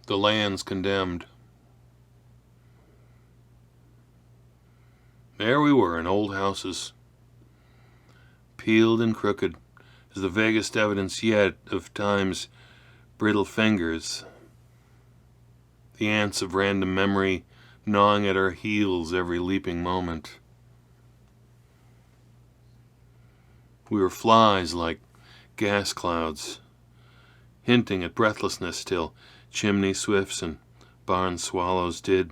the lands condemned. There we were in old houses, peeled and crooked as the vaguest evidence yet of time's brittle fingers, the ants of random memory gnawing at our heels every leaping moment. We were flies like gas clouds, hinting at breathlessness till chimney swifts and barn swallows did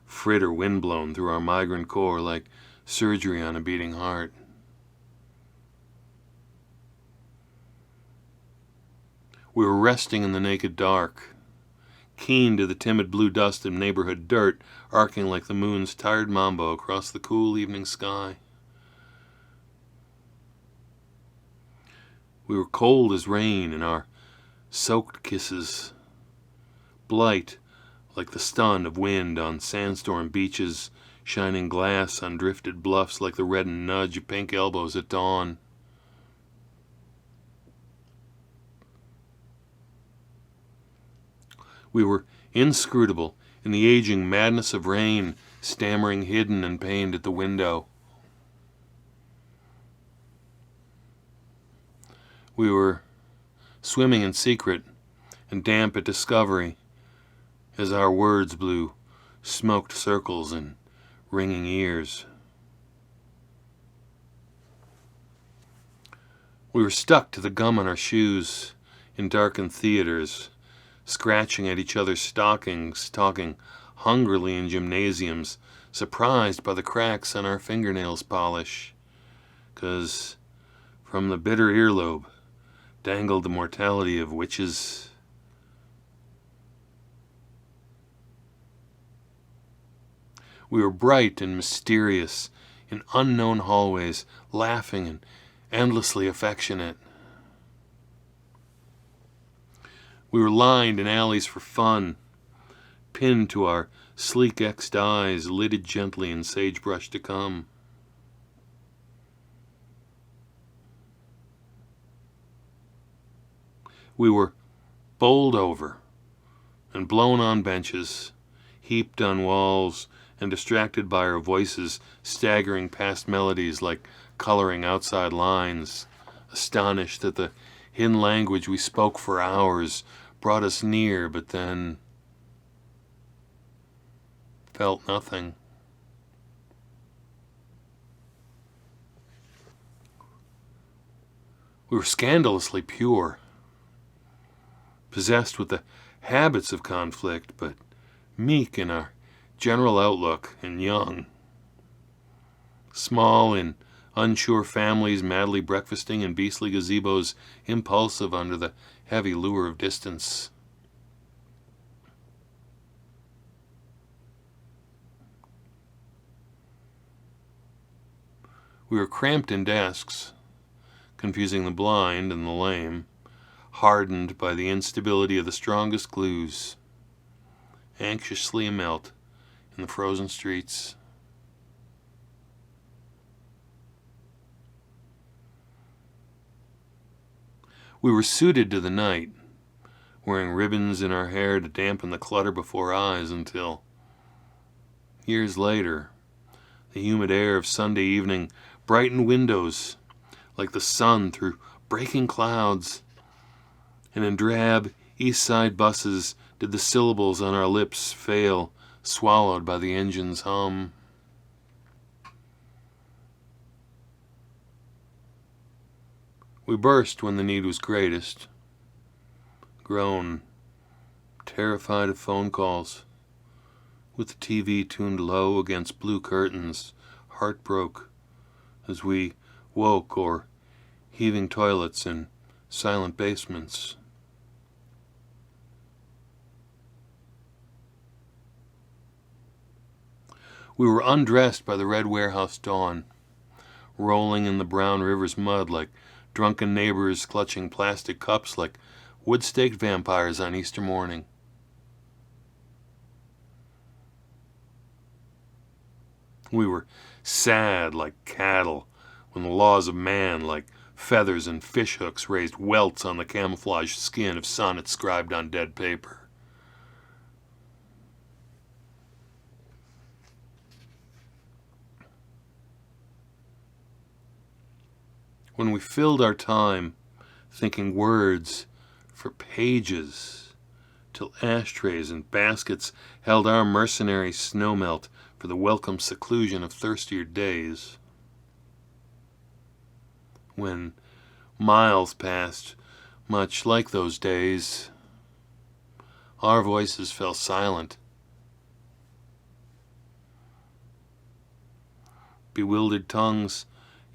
fritter windblown through our migrant core like surgery on a beating heart. We were resting in the naked dark, keen to the timid blue dust of neighborhood dirt arcing like the moon's tired mambo across the cool evening sky. We were cold as rain in our soaked kisses, blight like the stun of wind on sandstorm beaches, shining glass on drifted bluffs like the reddened nudge of pink elbows at dawn. We were inscrutable in the aging madness of rain, stammering hidden and pained at the window. We were swimming in secret and damp at discovery as our words blew smoked circles in ringing ears. We were stuck to the gum on our shoes in darkened theaters, scratching at each other's stockings, talking hungrily in gymnasiums, surprised by the cracks on our fingernails' polish, 'cause from the bitter earlobe dangled the mortality of witches. We were bright and mysterious in unknown hallways, laughing and endlessly affectionate. We were lined in alleys for fun, pinned to our sleek X'd eyes, lidded gently in sagebrush to come. We were bowled over and blown on benches, heaped on walls, and distracted by our voices staggering past melodies like coloring outside lines, astonished that the hidden language we spoke for hours brought us near, but then felt nothing. We were scandalously pure, possessed with the habits of conflict, but meek in our general outlook and young. Small in unsure families madly breakfasting in beastly gazebos, impulsive under the heavy lure of distance. We were cramped in desks, confusing the blind and the lame, hardened by the instability of the strongest glues, anxiously amelt in the frozen streets. We were suited to the night, wearing ribbons in our hair to dampen the clutter before eyes until, years later, the humid air of Sunday evening brightened windows like the sun through breaking clouds, and in drab East Side buses did the syllables on our lips fail, swallowed by the engine's hum. We burst when the need was greatest, grown, terrified of phone calls, with the TV tuned low against blue curtains, heart broke as we woke, or heaving toilets in silent basements. We were undressed by the red warehouse dawn, rolling in the brown river's mud like drunken neighbors clutching plastic cups like wood-staked vampires on Easter morning. We were sad like cattle when the laws of man, like feathers and fishhooks, raised welts on the camouflaged skin of sonnets scribed on dead paper. when we filled our time thinking words for pages, till ashtrays and baskets held our mercenary snowmelt for the welcome seclusion of thirstier days. When miles passed, much like those days, our voices fell silent. Bewildered tongues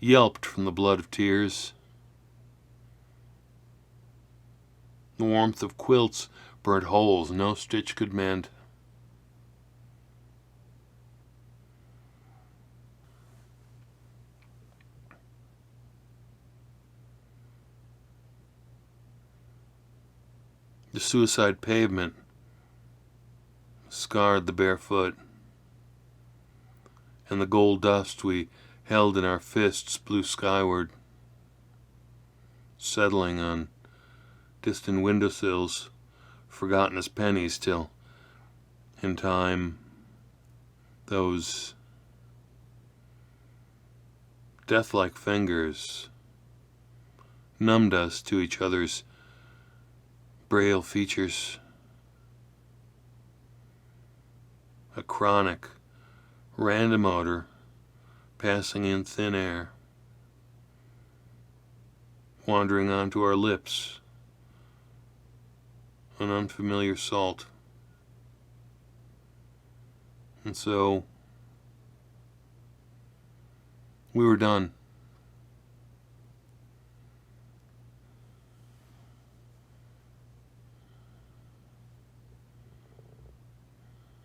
yelped from the blood of tears. The warmth of quilts burnt holes no stitch could mend. The suicide pavement scarred the bare foot, and the gold dust we held in our fists blew skyward, settling on distant windowsills, forgotten as pennies, till, in time, those death-like fingers numbed us to each other's braille features. A chronic, random odor passing in thin air, wandering onto our lips, an unfamiliar salt. And so we were done.